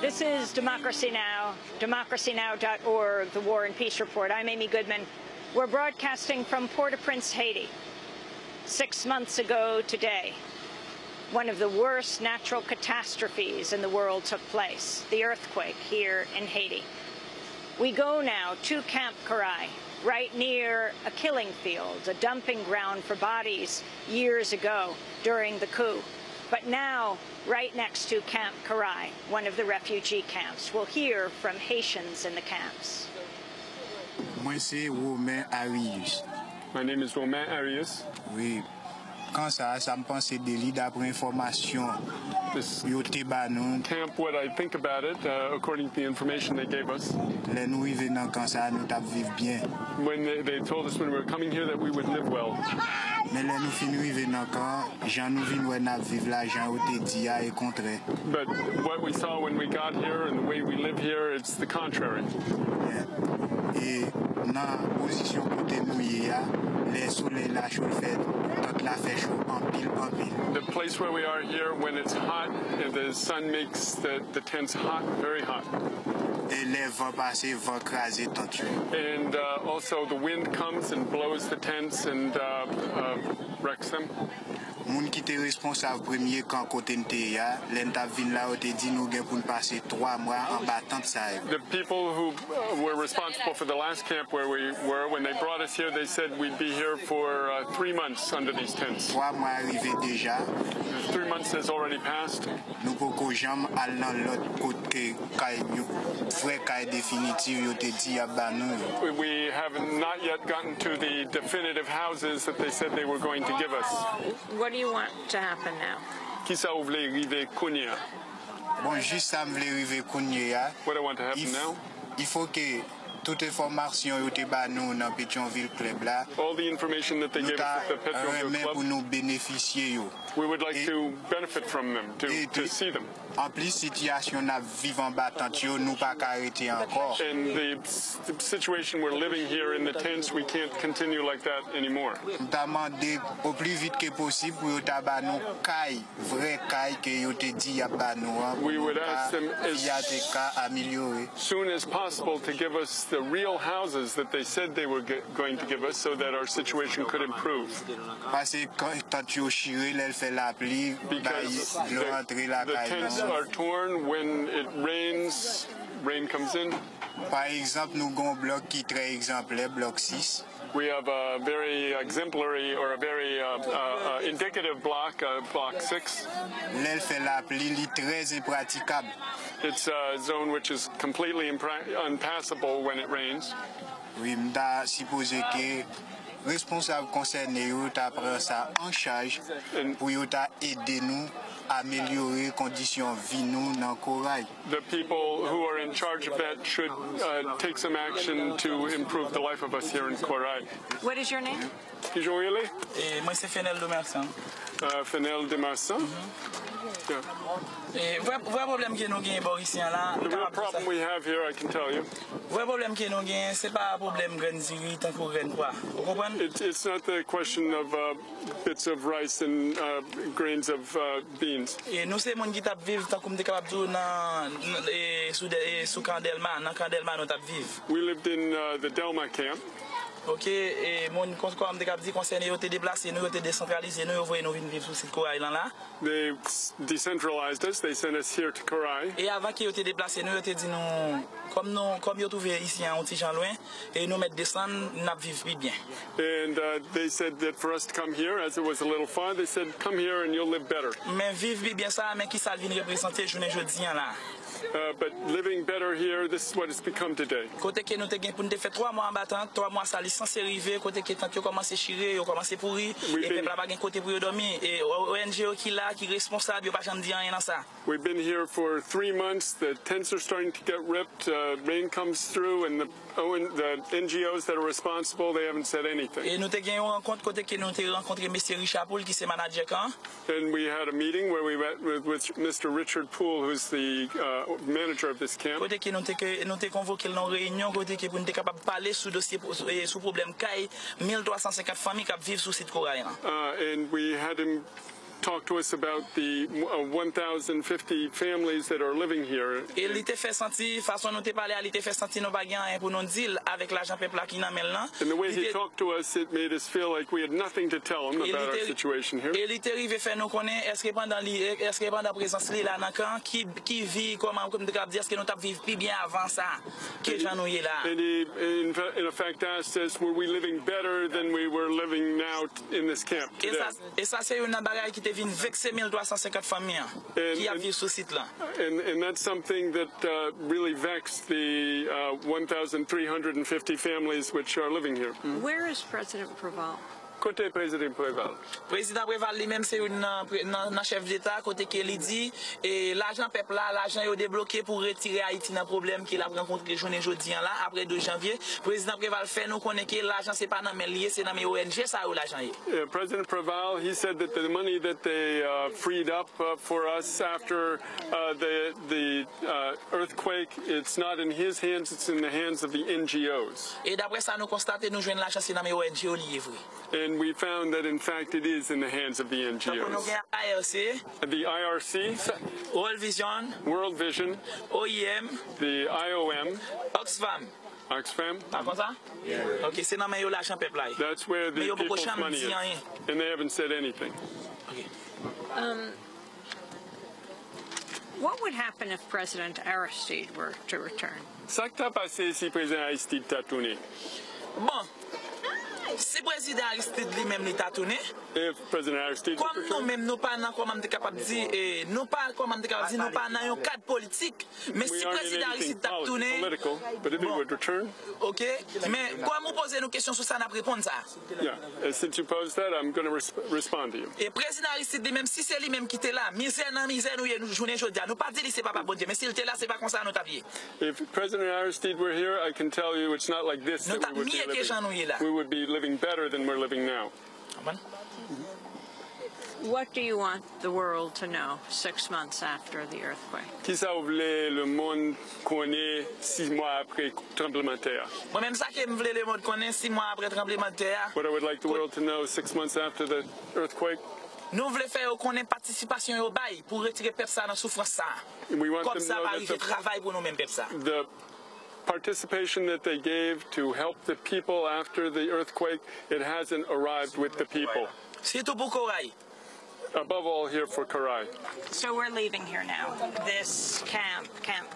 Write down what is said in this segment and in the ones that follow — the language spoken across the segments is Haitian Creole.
This is Democracy Now!, democracynow.org, the War and Peace Report. I'm Amy Goodman. We're broadcasting from Port-au-Prince, Haiti. 6 months ago today, one of the worst natural catastrophes in the world took place, the earthquake here in Haiti. We go now to Camp Corail, right near a killing field, a dumping ground for bodies years ago during the coup. But now, right next to Camp Corail, one of the refugee camps. We'll hear from Haitians in the camps. Moi, c'est Romain Arius. My name is Romain Arius. Oui. Quand ça me pense délit d'après information. This Yo te banon. camp, what I think about it, according to the information they gave us, Les nous rive nan quand ça nous t'a vivre bien. when they told us when we were coming here that we would live well. Mais les nous fin rive nan quand Jean nous vinn ouais n'a vivre là Jean ou te dit a et contraire. But what we saw when we got here and the way we live here, it's the contrary. Et nan position côté nous ya, les soleil la chaud fait, toute la fait chaud en pile. The place where we are here, when it's hot, the sun makes the tents hot, very hot. Et les vents passer, vents craser tout. And also the wind comes and blows the tents and wrecks them. Moun qui était responsable premier quand côté n'te ya, l'enta vinn là ou te dit nous gen pour passer 3 mois en battant ça. The people who were responsible for the last camp where we were, when they brought us here, they said we'd be here for 3 months under these tents. 3 mois arrivé déjà. 3 months has already passed. Nous pouvons jamais aller dans l'autre côté vrai caille définitive yo te dit ya ba nous. We have not yet gotten to the definitive houses that they said they were going to give us. What do you want to happen now? Qui ça ouvre rive Kounia? Bon, juste ça me rive kounye ya. What I want to happen now? Il faut que toute information yo te ba nous dans Pétionville club là. All the information that they Nous gave us at the Petrol pour Club, nous bénéficier yo. we would like to benefit from them, to see them. En plus situation na vivre en battant yo nous pas arrêter encore. And the situation we're living here in the tents, we can't continue like that anymore. Nous t'a demandé au plus vite que possible pour yo ta ba nous caille, vrai caille que yo te dit ya ba nous. We would ask them améliorer. as soon as possible to give us the real houses that they said they were going to give us so that our situation could improve. Parce que quand yo chire, elle fait la pluie, Because le rentrer la the tents caille. are torn when it rains, rain comes in. Par exemple, nous avons un bloc qui est très exemplaire, bloc 6. We have a very exemplary or a very indicative block, block 6. Elle fait la pluie, elle est très impraticable. It's a zone which is completely unpassable when it rains. Oui, je suppose que responsable concerné t'a pris ça en charge pour aider nous à améliorer les conditions de vie nous dans Corail. The people who are in charge of that should take some action to improve the life of us here in Corail. What is your name? Really? Moi, c'est Fenel Domercant. Fenel Domercant. Yeah. Vrai problème que nous avons ici là. The real problem we have here, I can tell you. Vrai problème que nous avons, c'est pas un problème grain de tant que grain quoi. Vous comprenez? It's not the question of bits of rice and grains of beans. Et nous c'est monde qui t'a vivre tant comme des capable de dans sous Candelma, dans Candelma nous t'a vivre. We lived in the Delma camp. OK, et mon comme des capable dit concerné yo te déplacer, nous te décentraliser, nous voyez nous venir vivre sur cette Corail là. They decentralized us. They sent us here to Corail. Et avant que yo te déplacer, nous te dit nous comme yo trouvé ici en petit champ loin et nous mettre descendre, n'a vivre bien. And they said that for us to come here, as it was a little far, they said, come here and you'll live better. Mais vivre bien ça, mais qui ça vient représenter journée jeudi là. But living better here, this is what it's become today. Côté que nous te gain pour nous faire 3 mois en battant, 3 mois ça licence arrivé, côté que tant que commencé chirer, yo commencé pourrir et peuple pas gain côté pour yo dormir et ONG qui là qui responsable, yo pas jamais dire rien dans ça. We've been here for 3 months. The tents are starting to get ripped. Rain comes through, and the NGOs that are responsible, they haven't said anything. Et nous te gain une rencontre côté que nous te rencontré Monsieur Richard Poul qui c'est manager camp. And we had a meeting where we met with Mr. Richard Poole, who's the manager of this camp. Côté que nous te convoqué dans réunion côté que pour nous capable parler sous dossier sous problème caille 1350 familles qui vivent sous cette Corail. And we had him talked to us about the 1,050 families that are living here. Et il te fait sentir, façon nous te parler, il te fait sentir nos bagages pour nous dire avec l'argent peuple qui n'a même là. And the way he talked to us, it made us feel like we had nothing to tell him about our situation here. Et il te arrive faire nous connaître est-ce que pendant présence là dans camp qui vit comment comme tu dire est-ce que nous t'a vivre plus bien avant ça que j'en nous là. And he in effect asked us, were we living better than we were living now in this camp today? Et ça c'est une bagaille qui te vient vexer 1350 familles qui a vécu sur site là. And that's something that really vexed the 1,350 families which are living here. Where is President Proval? Côté président Préval. Président Préval lui-même c'est un chef d'État côté qui lui dit et l'argent peuple là l'argent est débloqué pour retirer Haïti dans problème qu'il a rencontré journée jeudi là après 2 janvier président Préval fait nous connaît que l'argent c'est pas dans mes liés c'est dans mes ONG ça où l'argent est. President Préval he said that the money that they freed up for us after the earthquake it's not in his hands it's in the hands of the NGOs. Et d'après ça nous constatons nous joindre l'argent c'est dans mes ONG au livre. And we found that, in fact, it is in the hands of the NGOs. The IRC, World Vision, World Vision, OIM, the IOM, Oxfam. Oxfam. Okay, c'est dans mes l'argent peuple là. That's where the people's money is. And they haven't said anything. Okay. What would happen if President Aristide were to return? Ça qui t'a passé si président Aristide t'a tourné? Bon. Si président Aristide lui-même l'État tourné, comme nous-mêmes nous pas comment t'es capable de dire nous pas comment t'es capable de dire nous pas dans un cadre politique mais si président Aristide t'a tourné OK mais quand vous posez nos questions sur ça n'a répondre ça. Yeah, since you posed that I'm going to respond to you. Et président Aristide lui-même si c'est lui-même qui était là misère dans misère nous journée aujourd'hui nous pas dire c'est pas bon Dieu mais s'il était là c'est pas comme ça notre vie. If President Aristide were here I can tell you it's not like this that we would be living. We would be living better than we're living now. What do you want the world to know 6 months after the earthquake? Qui ça voulait le monde connaît 6 mois après tremblement de terre? Moi-même ça que me voulait le monde connaît 6 mois après tremblement de terre. What I would like the world to know 6 months after the earthquake? Nous voulons faire connaître participation au bail pour retirer personne dans souffrance ça. Comme ça va arriver travail pour nous-mêmes personne. The participation that they gave to help the people after the earthquake, it hasn't arrived with the people. Surtout pour Corail. Above all here for Corail. So we're leaving here now. This Camp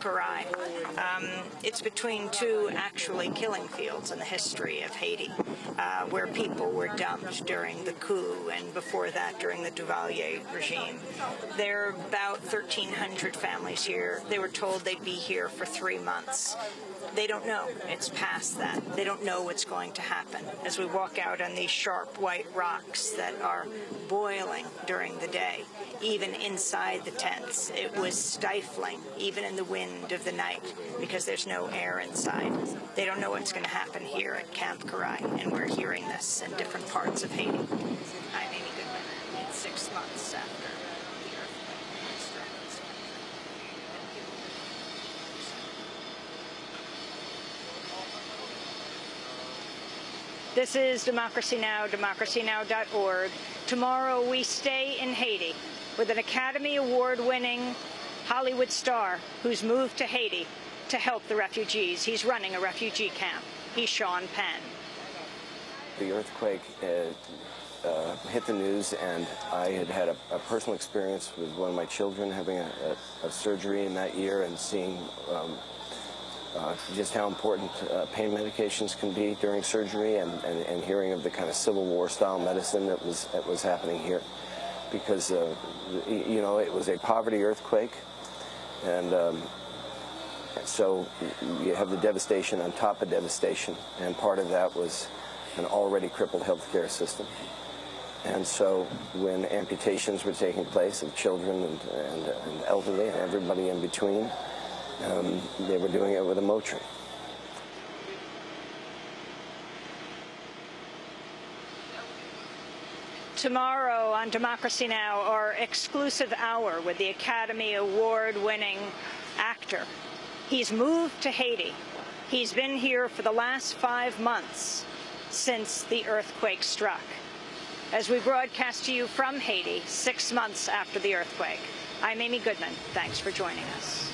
Corail. It's between 2 actually killing fields in the history of Haiti, where people were dumped during the coup and before that during the Duvalier regime. There are about 1,300 families here. They were told they'd be here for 3 months. They don't know. It's past that. They don't know what's going to happen. As we walk out on these sharp white rocks that are boiling during the day, even inside the tents, it was stifling, even in the wind of the night, because there's no air inside. They don't know what's going to happen here at Camp Corail, and we're hearing this in different parts of Haiti. I'm Amy Goodman. It's 6 months after. This is Democracy Now!, democracynow.org. Tomorrow we stay in Haiti with an Academy Award-winning Hollywood star who's moved to Haiti to help the refugees. He's running a refugee camp. He's Sean Penn. The earthquake hit the news, and I had a personal experience with one of my children having a surgery in that year and seeing just how important pain medications can be during surgery, and hearing of the kind of Civil War style medicine that was happening here, because you know, it was a poverty earthquake, and so you have the devastation on top of devastation, and part of that was an already crippled healthcare system. And so when amputations were taking place of children and elderly and everybody in between, they were doing it with a Motrin. Tomorrow on Democracy Now!, our exclusive hour with the Academy Award-winning actor. He's moved to Haiti. He's been here for the last 5 months since the earthquake struck. as we broadcast to you from Haiti 6 months after the earthquake. I'm Amy Goodman. Thanks for joining us.